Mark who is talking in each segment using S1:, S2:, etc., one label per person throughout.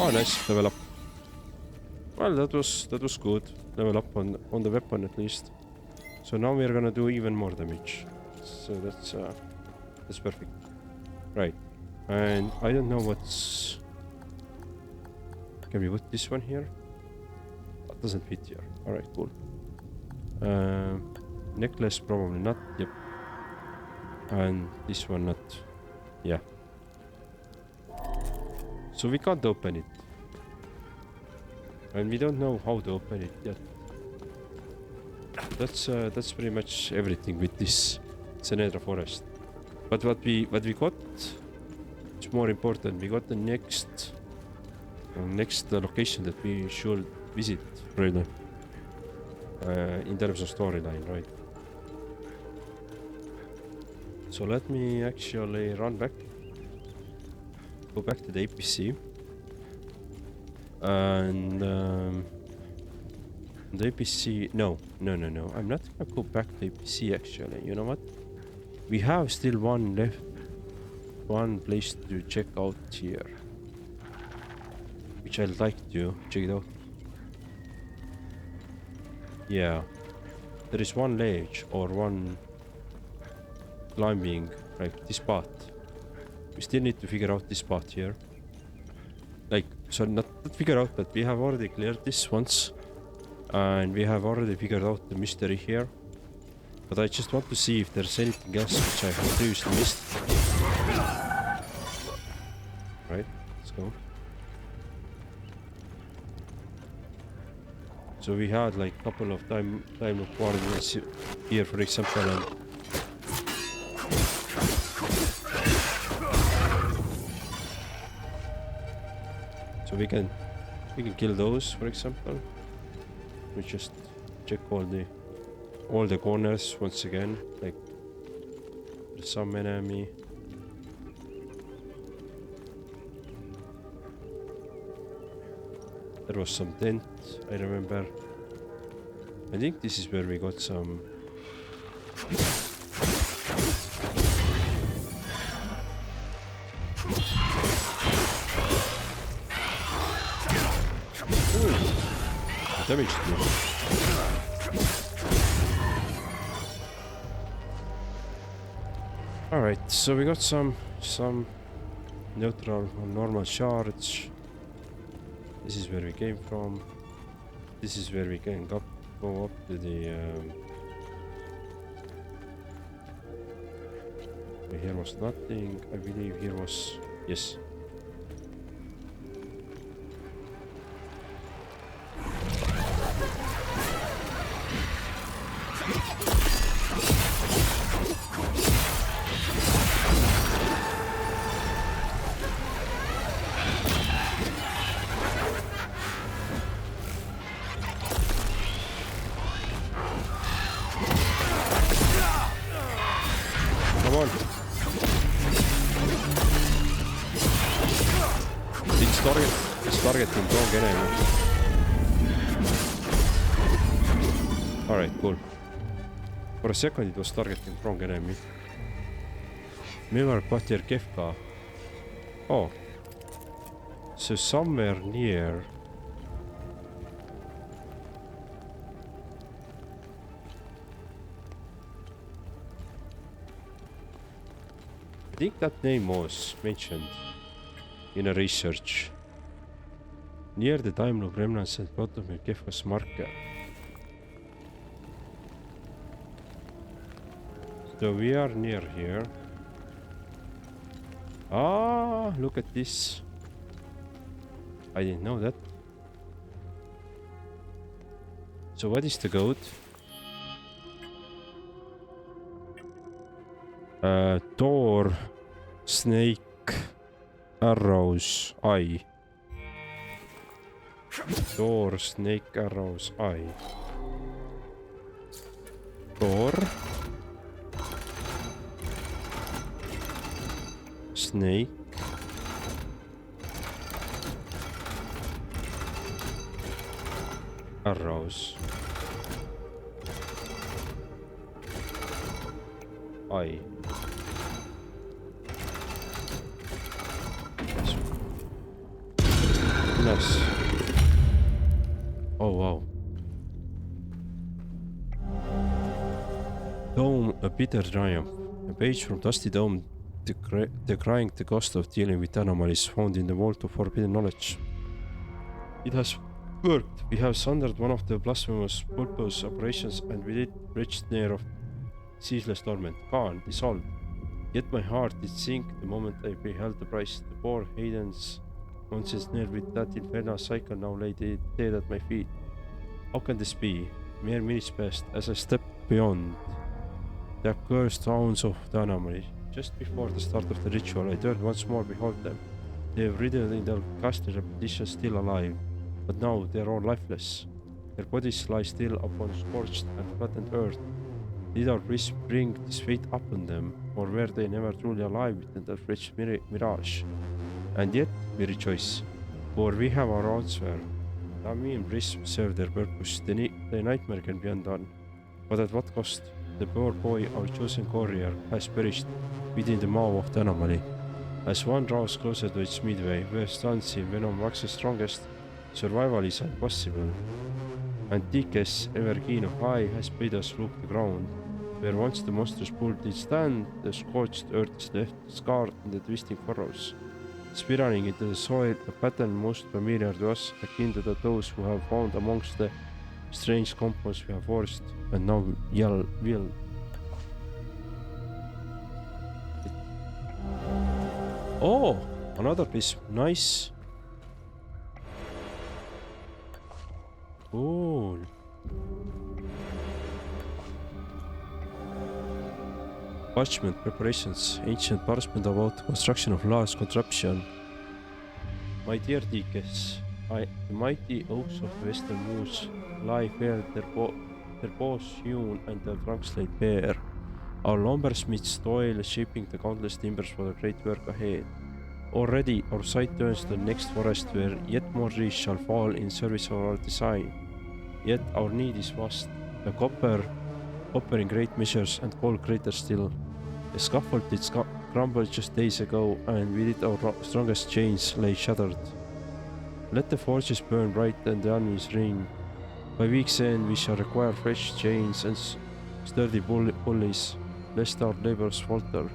S1: Oh, nice. Level up. Well, that was good. Level up on the weapon at least. So now we're gonna do even more damage. So that's perfect. Right. And I don't know what's... Can we put this one here? That doesn't fit here. Alright, cool. Necklace probably not. Yep. And this one not. Yeah. So we can't open it. And we don't know how to open it yet. That's pretty much everything with this Senedra forest. But what we got, it's more important. We got the next location that we should visit, really. In terms of storyline, right? So let me actually run back. Go back to the APC. And the APC... No. I'm not gonna go back to APC actually. You know what? We have still one left. One place to check out here. Which I'd like to check it out. Yeah. There is one ledge or one climbing, like this path. We still need to figure out this path here. Like, so not figure out, but we have already cleared this once. And we have already figured out the mystery here. But I just want to see if there's anything else which I have previously missed. Right, let's go. So we had like a couple of time loop coordinates here, for example, and so we can kill those, for example. We just check all the corners once again, like there's some enemy. There was some tent, I remember. I think this is where we got some... damage to me. Alright, so we got some neutral or normal shards. This is where we came from. This is where we can go up to the... here was nothing. I believe here was... Yes. Come on. It's targeting wrong enemy. Alright, cool. For a second it was targeting wrong enemy. OneMarekPlays. Oh. So somewhere near... I think that name was mentioned in a research. Near the time loop remnants at bottom of Kefka's marker. So we are near here. Ah, look at this. I didn't know that. So what is the goat? Door, snake, arrows, eye. Door, snake, arrows, eye. Door, snake, arrows, eye. Nice. Oh wow. Dome, a bitter triumph. A page from Dusty Dome decrying the cost of dealing with anomalies found in the Vault of Forbidden Knowledge. It has worked. We have sundered one of the blasphemous purpose operations and with it bridged near of ceaseless torment. Gone, dissolved. Yet my heart did sink the moment I beheld the price. The poor Hayden's conscience near with that infernal cycle now lay dead at my feet. How can this be? Mere minutes passed as I stepped beyond the accursed sounds of the anomaly. Just before the start of the ritual, I turned once more behold them. They have riddled in their ghastly repetition still alive, but now they are all lifeless. Their bodies lie still upon scorched and flattened earth. Did our priests bring this fate upon them, or were they never truly alive within that wretched mirage? And yet we rejoice, for we have our answer. Dami and priests serve their purpose. The nightmare can be undone, but at what cost? The poor boy, our chosen courier, has perished within the maw of the anomaly. As one draws closer to its midway, where Stansi venom waxes strongest, survival is impossible. Antiques, ever keen of eye, has bid us look the ground. Where once the monstrous bull did stand, the scorched earth is left scarred in the twisting furrows. Spiraling into the soil, a pattern most familiar to us, akin to those who have found amongst the strange compounds we have forced, and now will. Oh, another piece. Nice. Cool. Parchment preparations. Ancient parchment about the construction of large contraption. My dear Deacons, the mighty oaks of the western moors lie fair, their bows hewn and their trunks laid bare. Our lumbersmiths toil shaping the countless timbers for the great work ahead. Already our sight turns to the next forest where yet more trees shall fall in service of our design. Yet our need is vast, the copper in great measures and gold greater still. The scaffold did crumble just days ago, and with it our strongest chains lay shattered. Let the forges burn bright and the onions ring. By week's end we shall require fresh chains and sturdy pulleys, lest our labors falter.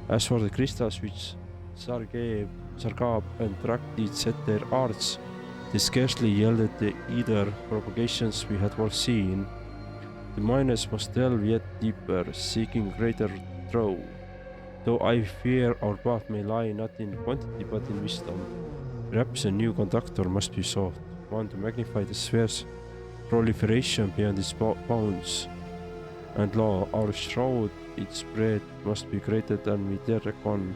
S1: As for the crystals which Sargab and Drak did set their arts, they scarcely yielded the either propagations we had foreseen. The miners must delve yet deeper, seeking greater trove, though I fear our path may lie not in quantity but in wisdom. Perhaps a new conductor must be sought, one to magnify the sphere's proliferation beyond its bounds. And lo, our shroud, its breadth must be greater than we dare reckon.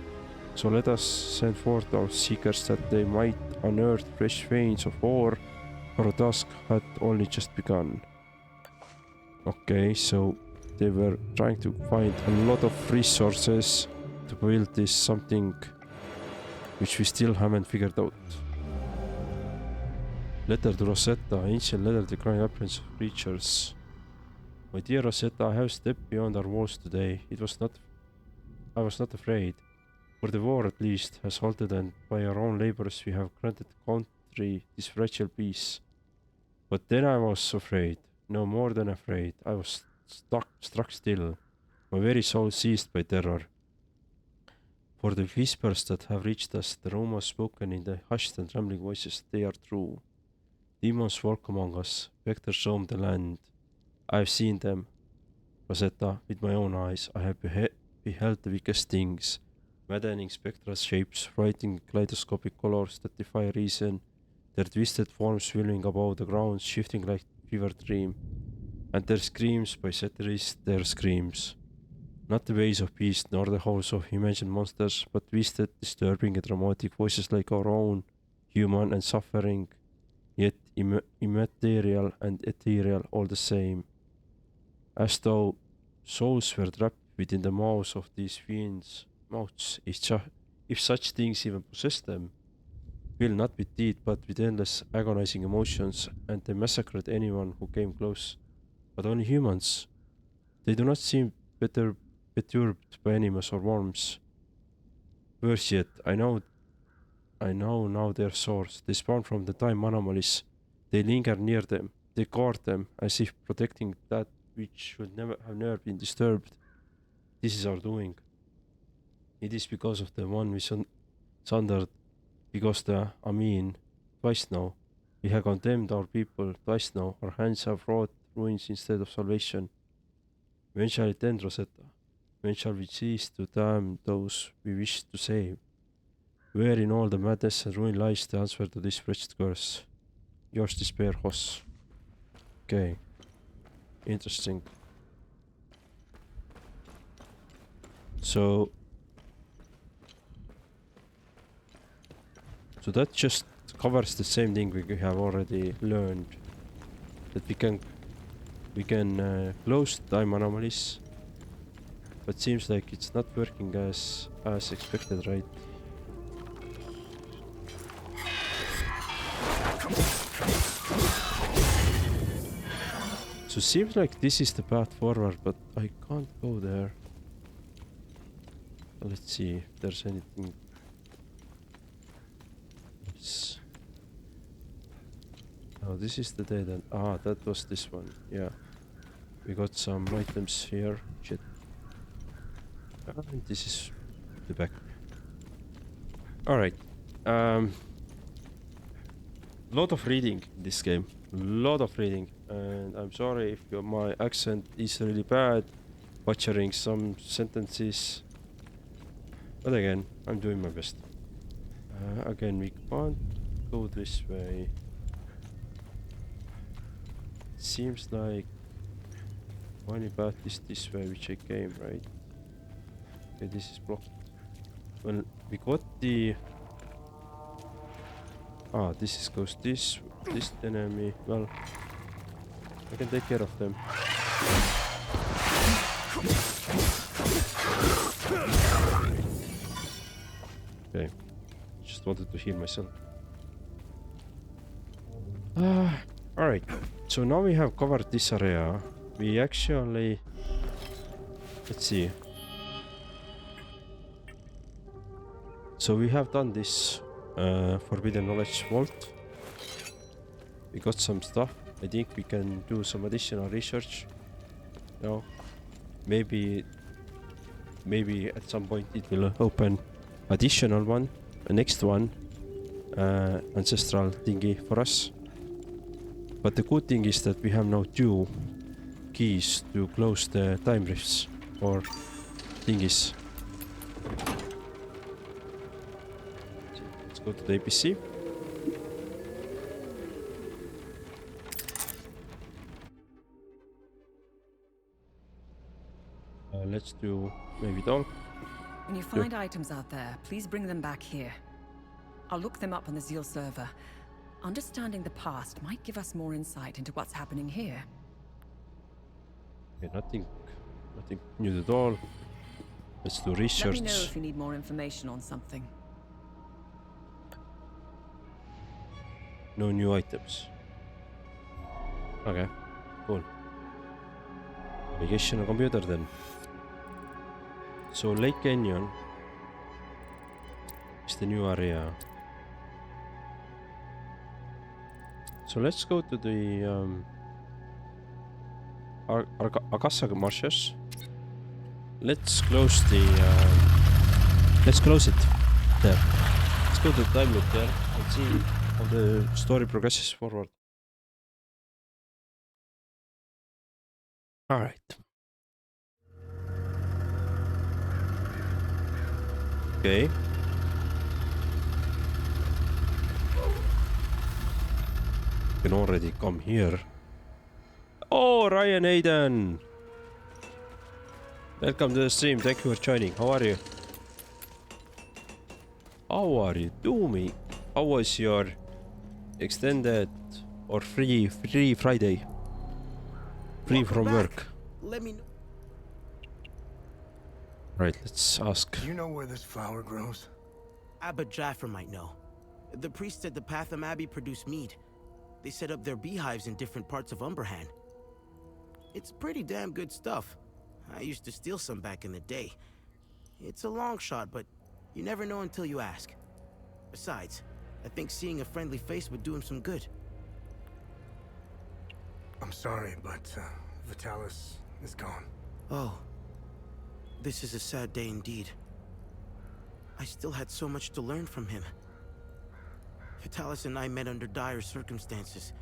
S1: So let us send forth our seekers that they might unearth fresh veins of ore, for our task had only just begun. Okay, so they were trying to find a lot of resources to build this something which we still haven't figured out. Letter to Rosetta, ancient letter decrying appearance of creatures. My dear Rosetta, I have stepped beyond our walls today. I was not afraid, for the war at least has halted, and by our own labors we have granted the country this fragile peace. But then I was afraid. No more than afraid. I was struck still, my very soul seized by terror. For the whispers that have reached us, the rumors spoken in the hushed and trembling voices, they are true. Demons walk among us, specters roam the land. I have seen them, Rosetta, with my own eyes. I have beheld the weakest things, maddening spectral shapes, frightening kaleidoscopic colors that defy reason, their twisted forms swimming above the ground, shifting like fever dream, and their screams by satirists, their screams. Not the ways of beasts nor the howls of imagined monsters, but twisted, disturbing and dramatic voices like our own, human and suffering, yet immaterial and ethereal all the same. As though souls were trapped within the mouths of these fiends' mouths, if such things even possess them. Will not with teeth, but with endless agonizing emotions, and they massacred anyone who came close, but only humans. They do not seem perturbed by animals or worms. Worse yet, I know I know now their source. They spawn from the time anomalies. They linger near them. They guard them as if protecting that which should never have never been disturbed. This is our doing. It is because of the one we sundered, because I mean, twice now. We have condemned our people twice now. Our hands have wrought ruins instead of salvation. When shall it end, Rosetta? When shall we cease to damn those we wish to save? Where in all the madness and ruin lies the answer to this wretched curse? Yours despair, Hoss. Okay. Interesting. So that just covers the same thing we have already learned. That we can close time anomalies. But seems like it's not working as expected, right? So seems like this is the path forward, but I can't go there. Let's see if there's anything. Oh, this is the dead end. Ah, that was this one. Yeah. We got some items here. Shit. And this is the back. Alright. Lot of reading in this game. Lot of reading. And I'm sorry if my accent is really bad. Butchering some sentences. But again, I'm doing my best. Again, we can't go this way. Seems like only path is this way, which I came, right? Okay, this is blocked. Well, we got the... Ah, this goes this enemy. Well, I can take care of them. Okay, just wanted to heal myself. Alright, so now we have covered this area. We actually... Let's see. So we have done this Forbidden Knowledge Vault. We got some stuff. I think we can do some additional research. No, maybe at some point it will open additional one, a next one, ancestral thingy for us. But the good thing is that we have now 2 keys to close the time rifts or thingies. Let's go to the APC. Let's do maybe talk.
S2: When you find items out there, please bring them back here. I'll look them up on the Zeal server. Understanding the past might give us more insight into what's happening here.
S1: Okay, nothing new at all. Let's do research.
S2: Let me know if you need more information on something.
S1: No new items. Okay, cool. Navigation on computer then. So Lake Canyon is the new area. So let's go to the Akassa marshes. Let's close the let's close it there. Let's go to the time loop there and see how the story progresses forward. All right. Okay. Can already come here. Oh, Ryan Aiden! Welcome to the stream. Thank you for joining. How are you? How are you doing? How was your extended or free Friday? Free from work.
S3: Let me know.
S1: Right, let's ask.
S4: Do you know where this flower grows?
S3: Abbot Jaffer might know. The priest at the Patham Abbey produce mead. They set up their beehives in different parts of Umberhan. It's pretty damn good stuff. I used to steal some back in the day. It's a long shot, but you never know until you ask. Besides, I think seeing a friendly face would do him some good.
S4: I'm sorry, but Vitalis is gone.
S3: Oh. This is a sad day indeed. I still had so much to learn from him. Vitalis and I met under dire circumstances.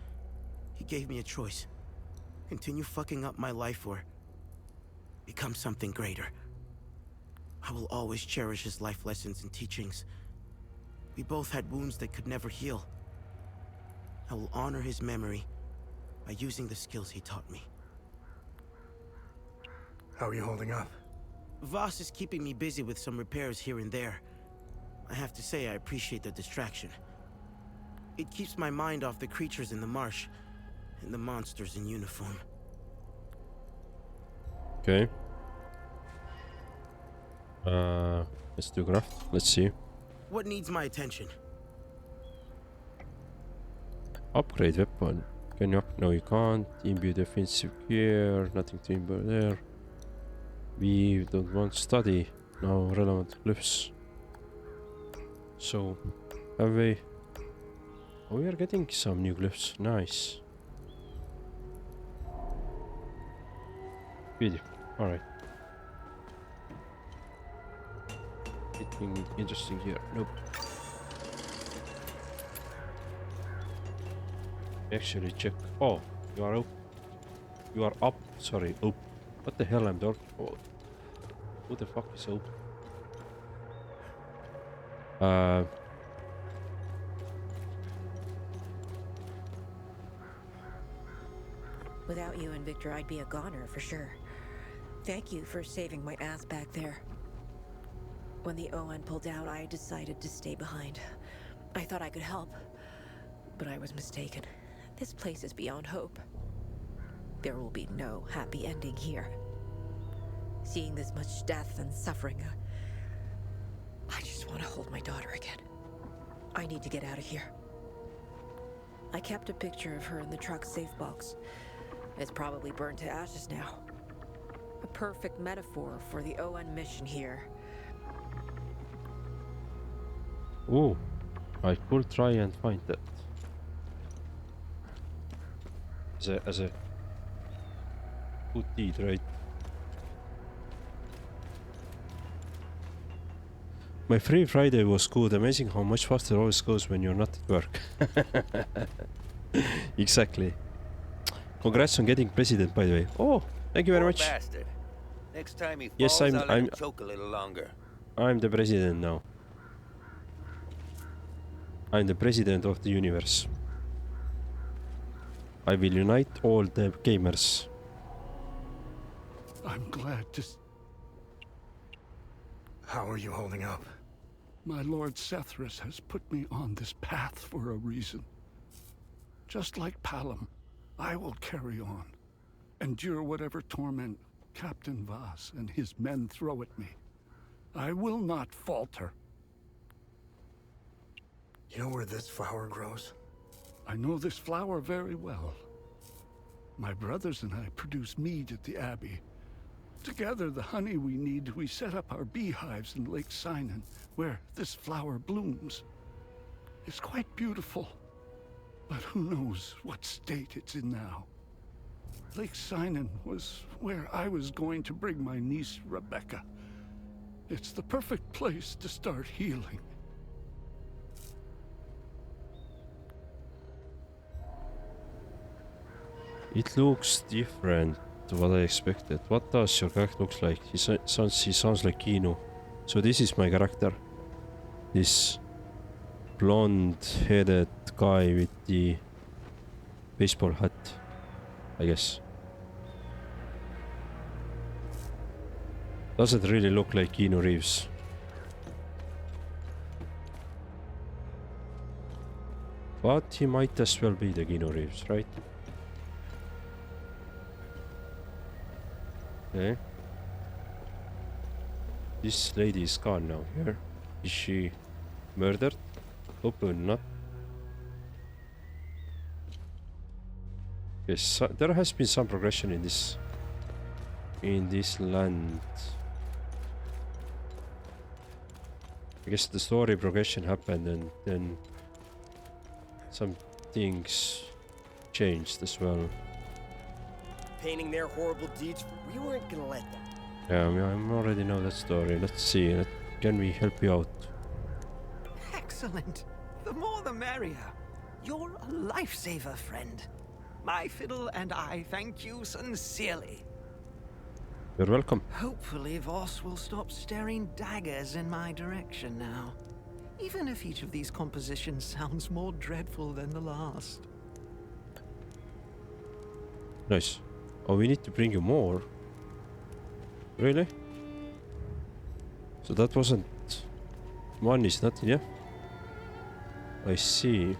S3: He gave me a choice. Continue fucking up my life or become something greater. I will always cherish his life lessons and teachings. We both had wounds that could never heal. I will honor his memory by using the skills he taught me.
S4: How are you holding up?
S3: Voss is keeping me busy with some repairs here and there. I have to say I appreciate the distraction. It keeps my mind off the creatures in the marsh and the monsters in uniform.
S1: Okay. Let's do craft. Let's see.
S3: What needs my attention?
S1: Upgrade weapon. Can you up? No, you can't. Imbue defensive gear. Nothing to imbue there. We don't want study. No relevant glyphs. So, have we? Oh, we are getting some new glyphs. Nice. Beautiful. All right. Anything interesting here? Nope. Actually, check. Oh, you are up. You are up. Sorry, up. What the hell I'm talking? Oh, who the fuck is up?
S5: Without you and Victor, I'd be a goner for sure. Thank you for saving my ass back there. When the ON pulled out, I decided to stay behind. I thought I could help, but I was mistaken. This place is beyond hope. There will be no happy ending here. Seeing this much death and suffering, I just want to hold my daughter again. I need to get out of here. I kept a picture of her in the truck's safe box. It's probably burned to ashes now. A perfect metaphor for the ON mission here.
S1: Oh, I could try and find that. As a good deed, right? My free Friday was good. Amazing how much faster it always goes when you're not at work. Exactly. Congrats on getting president, by the way. Oh, thank you very much.
S6: Bastard. Next time he falls,
S1: Yes,
S6: I'll let him
S1: I'm
S6: choke a little longer.
S1: I'm the president now. I'm the president of the universe. I will unite all the gamers.
S7: I'm glad to...
S4: How are you holding up?
S7: My Lord Sethras has put me on this path for a reason. Just like Palom, I will carry on. Endure whatever torment Captain Voss and his men throw at me. I will not falter.
S4: You know where this flower grows?
S7: I know this flower very well. My brothers and I produce mead at the Abbey. Together, the honey we need, we set up our beehives in Lake Sinan, where this flower blooms. It's quite beautiful, but who knows what state it's in now. Lake Sinan was where I was going to bring my niece, Rebecca. It's the perfect place to start healing.
S1: It looks different to what I expected. What does your character look like? He sounds like Kino. So this is my character. This blonde-headed guy with the baseball hat, I guess. Doesn't really look like Keanu Reeves. But he might as well be the Keanu Reeves, right? Okay. This lady is gone now here. Is she murdered? Hopefully not. Yes, so there has been some progression in this land. I guess the story progression happened and then some things changed as well.
S8: Painting their horrible deeds. We weren't gonna let them.
S1: Yeah, I already know that story. Let's see. Can we help you out?
S9: Excellent. The more the merrier. You're a lifesaver, friend. My fiddle and I thank you sincerely.
S1: You're welcome.
S9: Hopefully Voss will stop staring daggers in my direction now. Even if each of these compositions sounds more dreadful than the last.
S1: Nice. Oh, we need to bring you more. Really? So that wasn't... One is nothing, yeah? I see.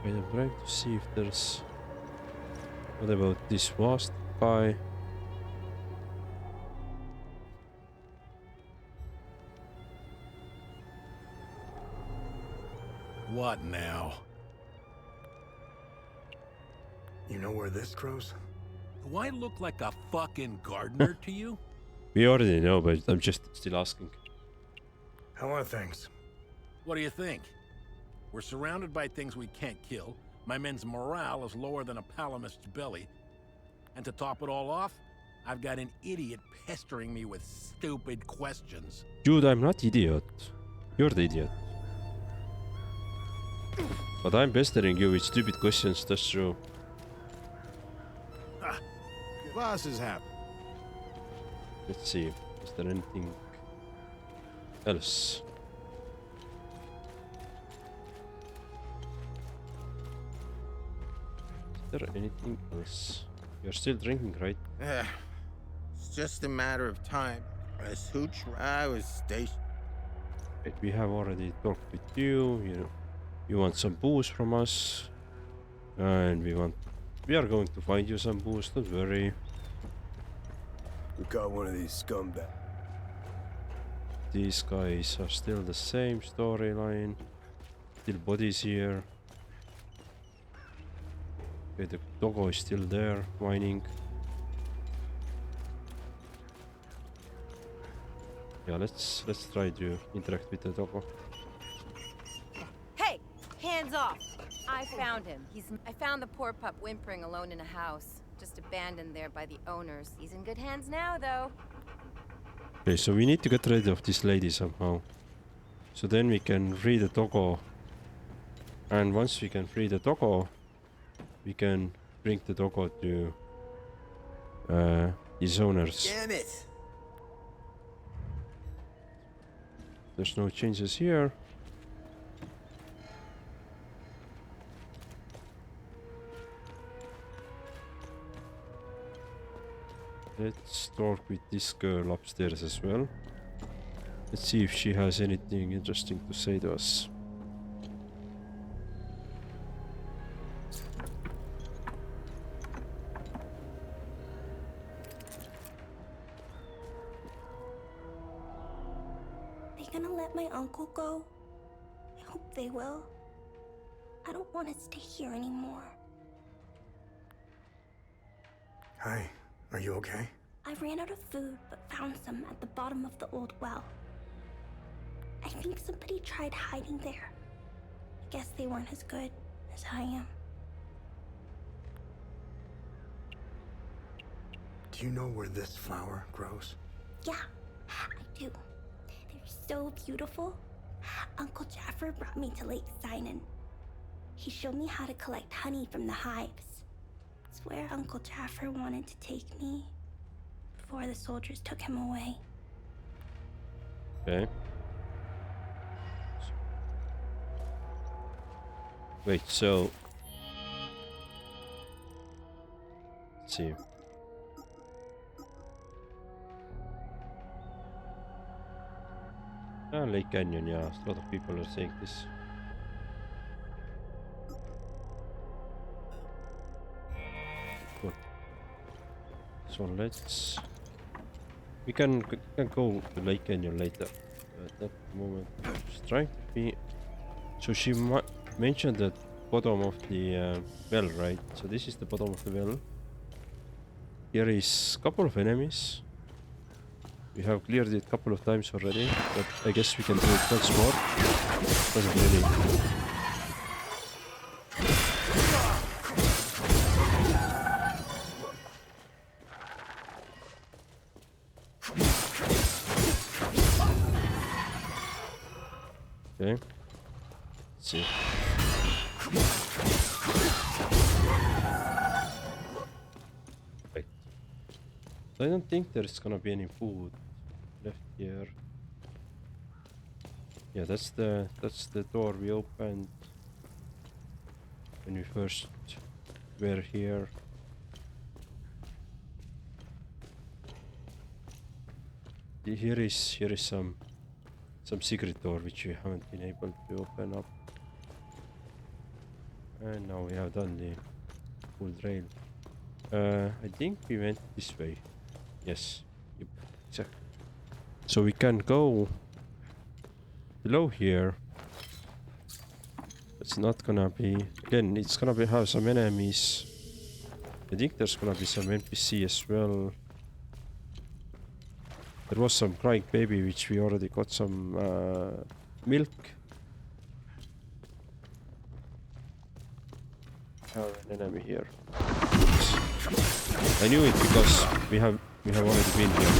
S1: Wait, I'm trying to see if there's... What about this vast guy?
S10: What now?
S4: You know where this grows?
S10: Do I look like a fucking gardener to you?
S1: We already know, but I'm just still asking.
S4: How are things?
S10: What do you think? We're surrounded by things we can't kill. My men's morale is lower than a palamist's belly. And to top it all off, I've got an idiot pestering me with stupid questions.
S1: Dude, I'm not idiot. You're the idiot. But I'm pestering you with stupid questions, that's true.
S3: Voss is happy.
S1: Let's see. Is there anything else? Is there anything else? You're still drinking, right?
S3: It's just a matter of time. As Hoochra was stationed.
S1: Wait, we have already talked with you. You want some booze from us. And we are going to find you some booze, don't worry.
S8: We got one of these scumbags.
S1: These guys are still the same storyline. Still bodies here. Okay, the doggo is still there, whining. Yeah, let's try to interact with the doggo.
S11: Hey, hands off! I found him. I found the poor pup whimpering alone in a house, just abandoned there by the owners. He's in good hands now, though.
S1: Okay, so we need to get rid of this lady somehow. So then we can free the doggo. And once we can free the doggo, we can bring the doggo to his owners.
S8: Damn it!
S1: There's no changes here. Let's talk with this girl upstairs as well. Let's see if she has anything interesting to say to us.
S12: They gonna let my uncle go? I hope they will. I don't want to stay here anymore.
S4: Hi, are you okay?
S12: I ran out of food, but found some at the bottom of the old well. I think somebody tried hiding there. I guess they weren't as good as I am.
S4: Do you know where this flower grows?
S12: Yeah, I do. They're so beautiful. Uncle Jaffer brought me to Lake Sinan. He showed me how to collect honey from the hives. It's where Uncle Jaffer wanted to take me before the soldiers took him away.
S1: Okay. Wait, so... Let's see. Lake Canyon, yeah. A lot of people are saying this. Good. So let's... We can go to Lake Canyon later. At that moment, just trying to be... So she mentioned the bottom of the well, right? So this is the bottom of the well. Here is a couple of enemies. We have cleared it a couple of times already, but I guess we can do it once more. Doesn't really. Okay. Let's see. Right. I don't think there's gonna be any food left here. Yeah, that's the door we opened when we first were here. Here is some secret door which we haven't been able to open up. And now we have done the full trail. I think we went this way. Yes. Yep. Exactly. So we can go below here. It's not gonna be again. It's gonna be have some enemies. I think there's gonna be some NPC as well. There was some crying baby which we already got some milk. Have an enemy here. I knew it because we have already been here.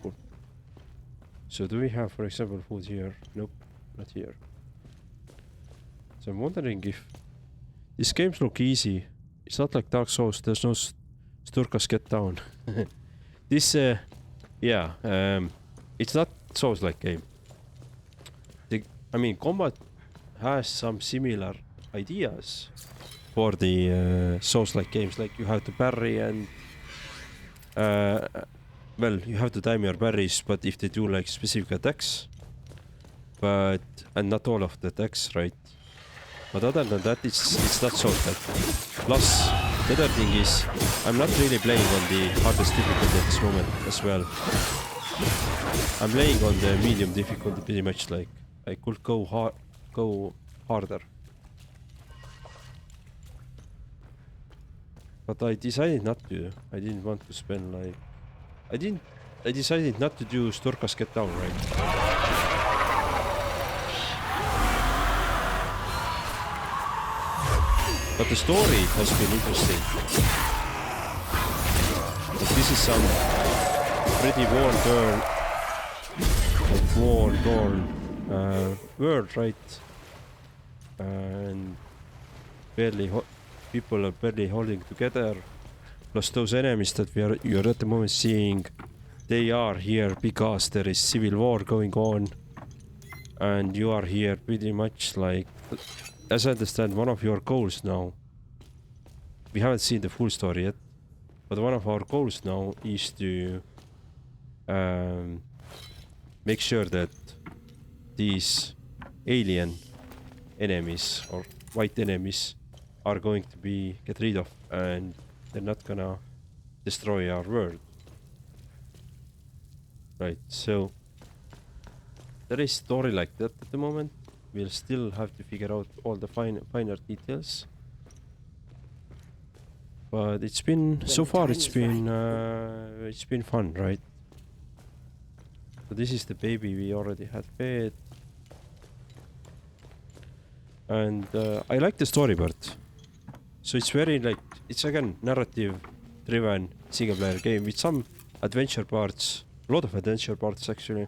S1: Cool. So do we have, for example, food here? Nope, not here. So I'm wondering if these games look easy. It's not like Dark Souls. There's no Sturkas get down. This, it's not Souls-like game. I mean, combat has some similar ideas for the Souls-like games. Like you have to parry and well, you have to time your parries, but if they do like specific attacks, and not all of the attacks, right? But other than that, it's not Souls-like. Plus, the other thing is, I'm not really playing on the hardest difficulty at this moment as well. I'm playing on the medium difficulty pretty much. Like I could go harder. But I decided not to. I didn't want to spend like... I decided not to do Sturkas get down, right? But the story has been interesting. But this is some pretty worn world, right? And people are barely holding together. Plus those enemies that you're at the moment seeing, they are here because there is civil war going on. And you are here pretty much like, as I understand, one of your goals now, we haven't seen the full story yet, but one of our goals now is to make sure that these alien enemies or white enemies are going to be get rid of, and they're not gonna destroy our world. Right, so there is story like that at the moment. We'll still have to figure out all the finer details. But it's been so far. It's been fun, right? So this is the baby we already had fed, and I like the story part. So it's very like it's again narrative-driven single-player game with some adventure parts, a lot of adventure parts actually.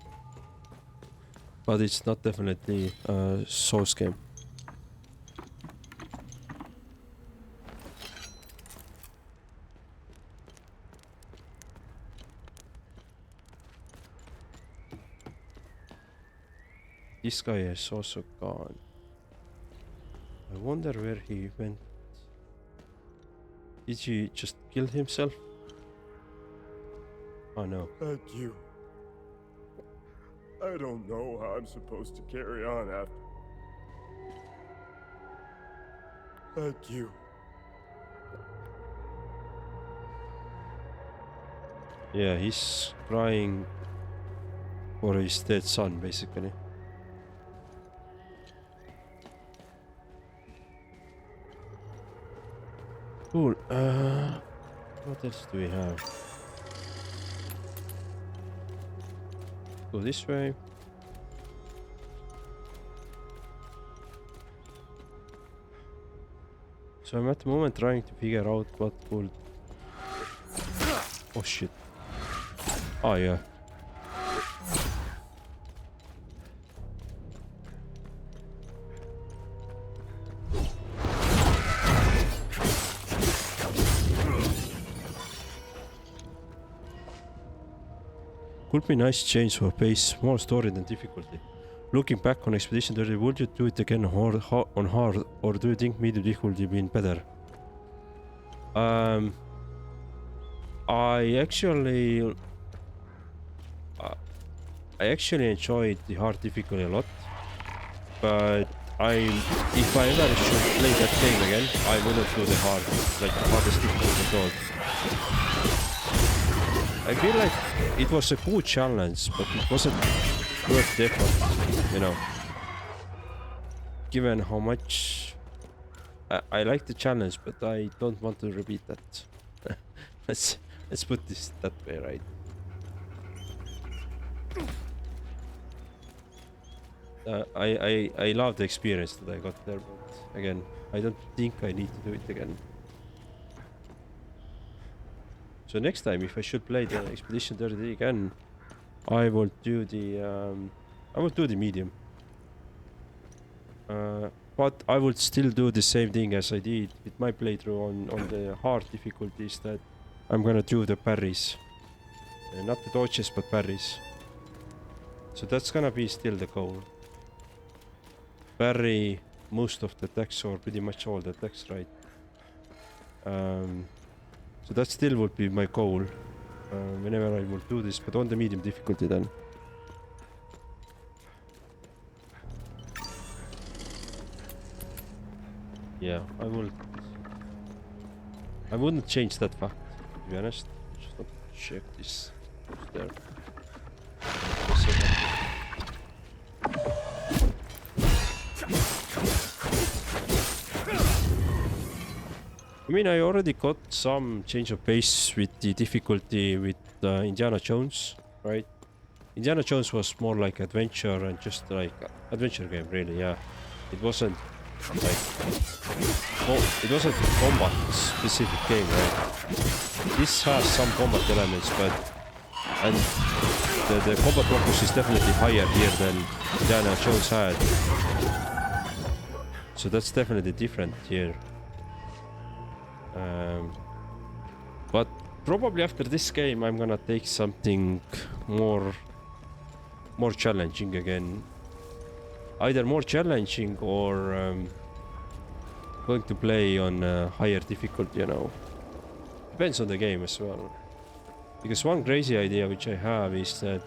S1: But it's not definitely a Souls game. This guy is also gone. I wonder where he went. Did he just kill himself? Oh no.
S13: Thank you. I don't know how I'm supposed to carry on after. Thank you.
S1: Yeah, he's crying for his dead son, basically. Cool. What else do we have? Go this way. So I'm at the moment trying to figure out what could... Oh shit. Oh yeah. Could be nice change for pace, more story than difficulty. Looking back on Expedition 30, would you do it again on hard, or do you think medium difficulty been better? I actually enjoyed the hard difficulty a lot, but if I ever should play that game again, I wouldn't do the hardest difficulty at all. I feel like it was a cool challenge, but it wasn't worth the effort, you know. Given how much I like the challenge, but I don't want to repeat that. let's put this that way, right? I love the experience that I got there, but again, I don't think I need to do it again. So next time, if I should play the Expedition 30 again, I will do the medium. But I would still do the same thing as I did with my playthrough on the hard difficulties, that I'm gonna do the parries. Not the dodges, but parries. So that's gonna be still the goal. Parry most of the attacks, or pretty much all the attacks, right? So that still would be my goal whenever I will do this, but on the medium difficulty then. Yeah, I wouldn't change that fact, to be honest. Just not check this there. I mean, I already got some change of pace with the difficulty with Indiana Jones, right? Indiana Jones was more like adventure and just like adventure game, really. Yeah, it wasn't like it wasn't a combat specific game, right? This has some combat elements, but and the combat focus is definitely higher here than Indiana Jones had. So that's definitely different here. But probably after this game I'm gonna take something more challenging again. Either more challenging or going to play on higher difficulty, you know. Depends on the game as well. Because one crazy idea which I have is that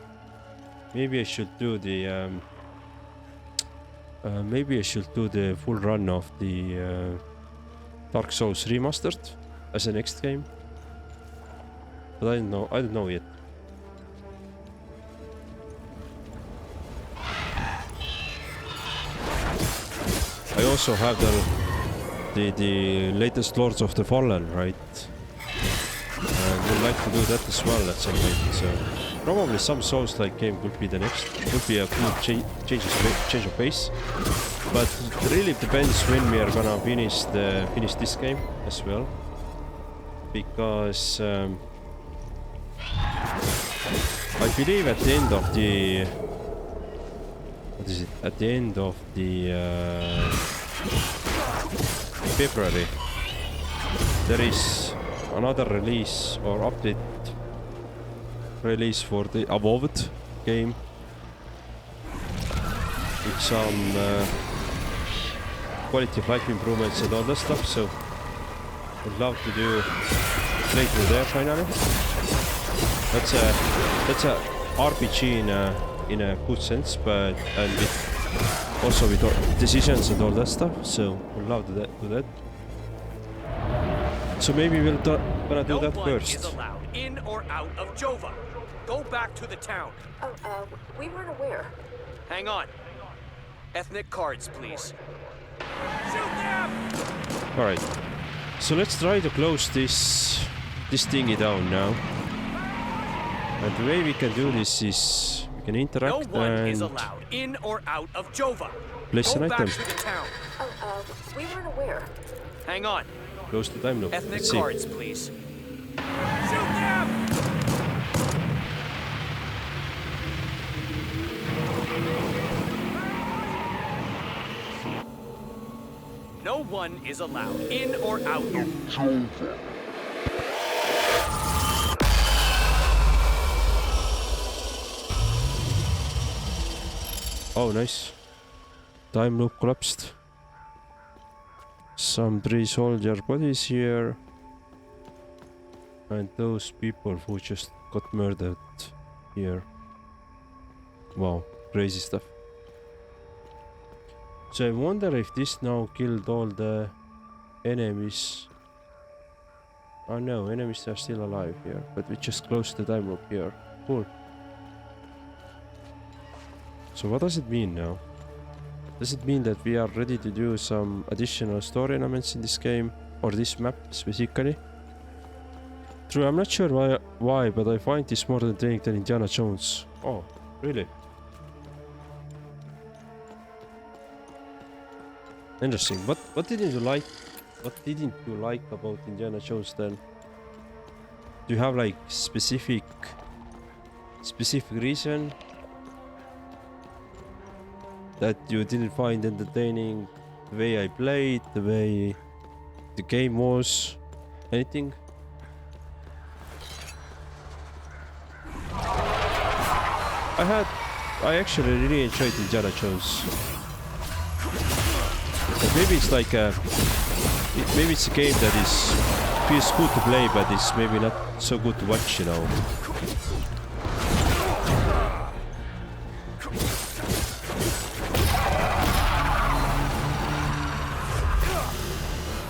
S1: maybe I should do the full run of the Dark Souls Remastered as a next game. But I don't know yet. I also have the latest Lords of the Fallen, right? And would like to do that as well at some point. So probably some Souls-like game could be the next. Could be a cool change of pace. But it really depends when we are gonna finish this game as well. Because I believe at the end of the at the end of the February there is another release or update release for the Evolved game with some quality of life improvements and all that stuff. So I'd love to do playthrough there finally. That's a RPG in a good sense, but and also with decisions and all that stuff. So I'd love to do that. So maybe we'll gonna do that first.
S14: No one is allowed in or out of Jova. Go back to the town.
S5: Oh, we weren't aware.
S14: Hang on. Ethnic cards, please. Shoot them!
S1: All right. So let's try to close this this thingy down now. And the way we can do this is we can interact
S14: No one is
S1: and
S14: allowed in or out of Jova.
S1: place
S14: Go
S1: an
S14: back
S1: item.
S14: to the town.
S5: We weren't aware.
S14: Hang on.
S1: Close the time loop.
S14: Ethnic
S1: Let's see.
S14: cards, please. Shoot them! No one is allowed in or out of Jova.
S1: Oh, nice. Time loop collapsed. Some 3 soldier bodies here. And those people who just got murdered here. Wow, crazy stuff. So I wonder if this now killed all the enemies. Oh no, enemies are still alive here. But we just closed the time loop here. Cool. So what does it mean now? Does it mean that we are ready to do some additional story elements in this game? Or this map specifically? True, I'm not sure why, but I find this more entertaining than Indiana Jones. Oh, really? Interesting. What didn't you like? What didn't you like about Indiana Jones then? Do you have like specific reason that you didn't find entertaining? The way I played, the way the game was, anything? I actually really enjoyed Indiana Jones. But maybe it's like maybe it's a game that feels good to play, but it's maybe not so good to watch, you know.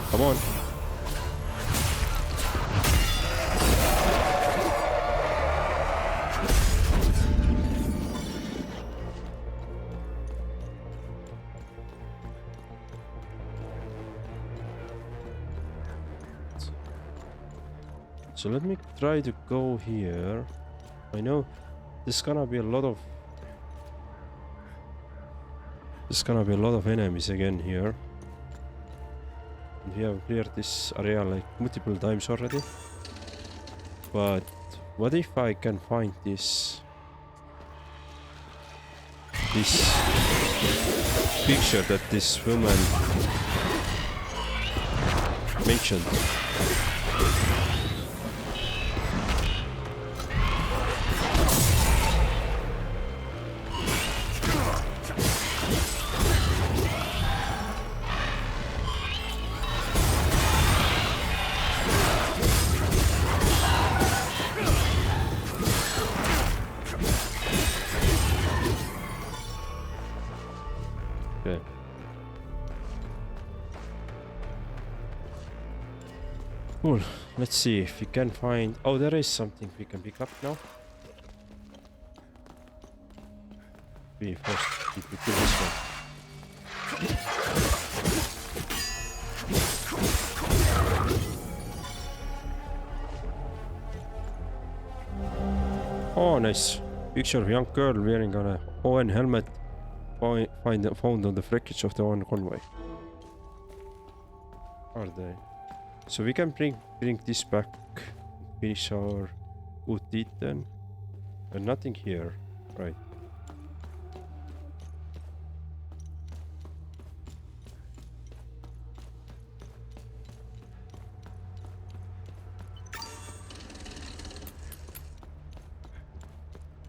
S1: Come on. So let me try to go here. I know there's gonna be a lot of enemies again here. We have cleared this area like multiple times already. But what if I can find this picture that this woman mentioned? Okay. Cool. Let's see if we can find... Oh, there is something we can pick up now. We first need to kill this one. Oh, nice. Picture of a young girl wearing an ON helmet found on the wreckage of the ON convoy. Are they? So we can bring this back, finish our good deed then. And nothing here, right?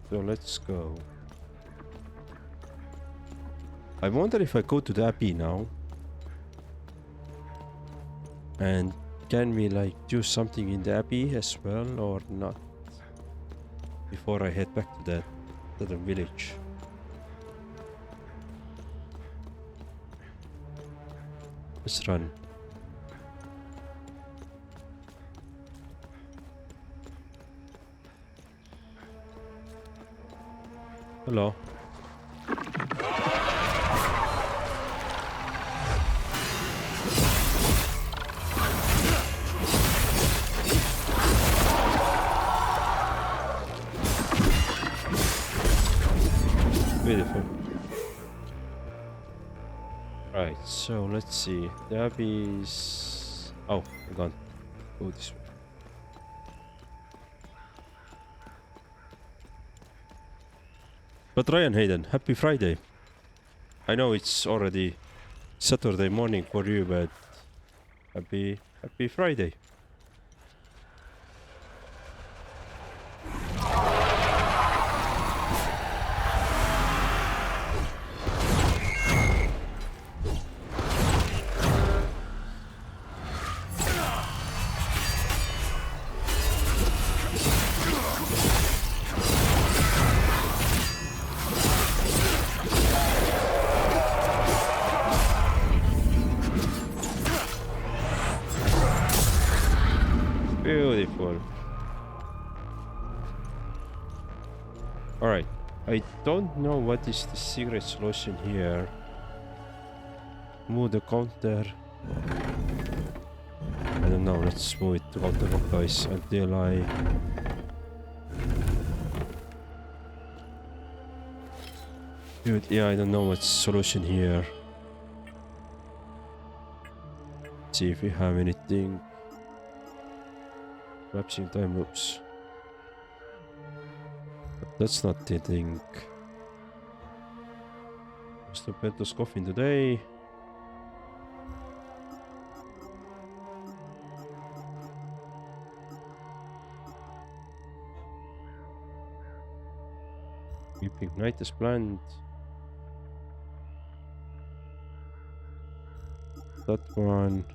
S1: So let's go. I wonder if I go to the Abbey now. And can we like do something in the Abbey as well or not? Before I head back to the village. Let's run. Hello. Beautiful. Right, so let's see. The Abbey's... Oh, I can't go this way. But Ryan Hayden, happy Friday. I know it's already Saturday morning for you, but happy Friday. Beautiful. Alright, I don't know what is the secret solution here. Move the counter. I don't know, let's move it to counterclockwise until I... Dude, yeah, I don't know what's the solution here. Let's see if we have anything. Collapsing time loops. But that's not the thing. Mr. Pento's coughing today. Weeping Night is planned. That one.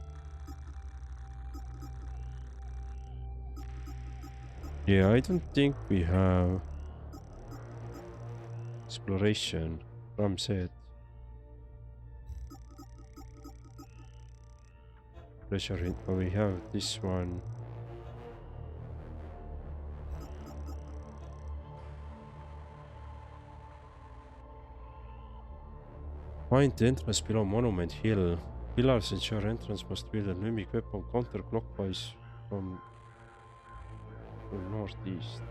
S1: Yeah, I don't think we have exploration from set. Pleasure hint, but we have this one. Find the entrance below Monument Hill. Pillars ensure entrance must build a mimic weapon counterclockwise from northeast.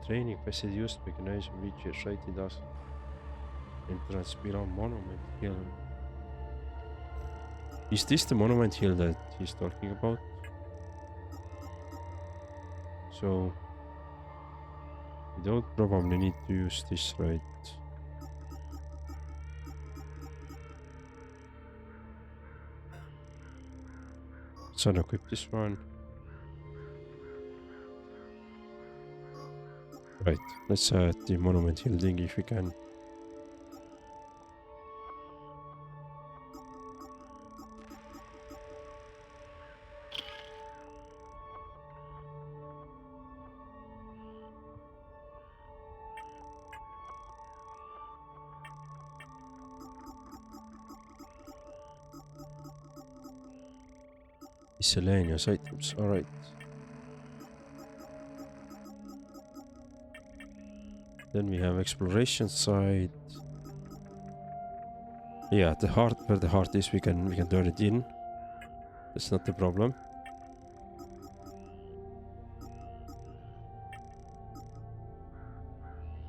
S1: Training facility used mechanism reaches right in us. Entrance below Monument Hill. Is this the Monument Hill that he's talking about? So we don't probably need to use this, right? So I'll equip this one. Right, let's add the Monument Hill thing if we can. Miscellaneous items, alright. Then we have exploration site. Yeah, the heart, where the heart is, we can turn it in. That's not the problem.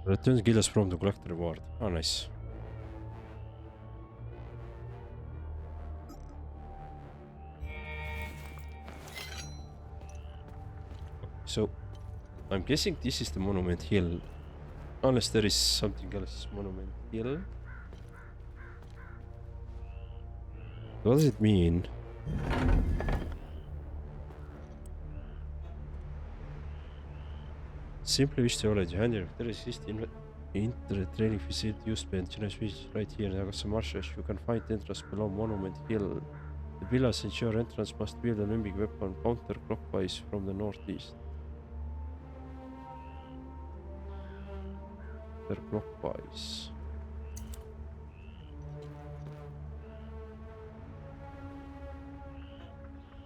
S1: Returns guilds from the collect reward. Oh, nice. So, I'm guessing this is the Monument Hill. Unless there is something else, Monument Hill. What does it mean? Simply wish to acknowledge your hand. There exists inter-training facility used by engineers right here in Agassa Marshes. You can find the entrance below Monument Hill. The pillars ensure entrance must build a mimic weapon counterclockwise from the northeast. Clockwise.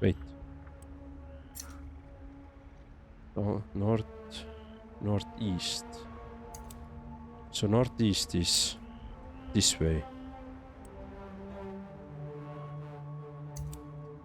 S1: Wait. Oh, northeast. So northeast is this way.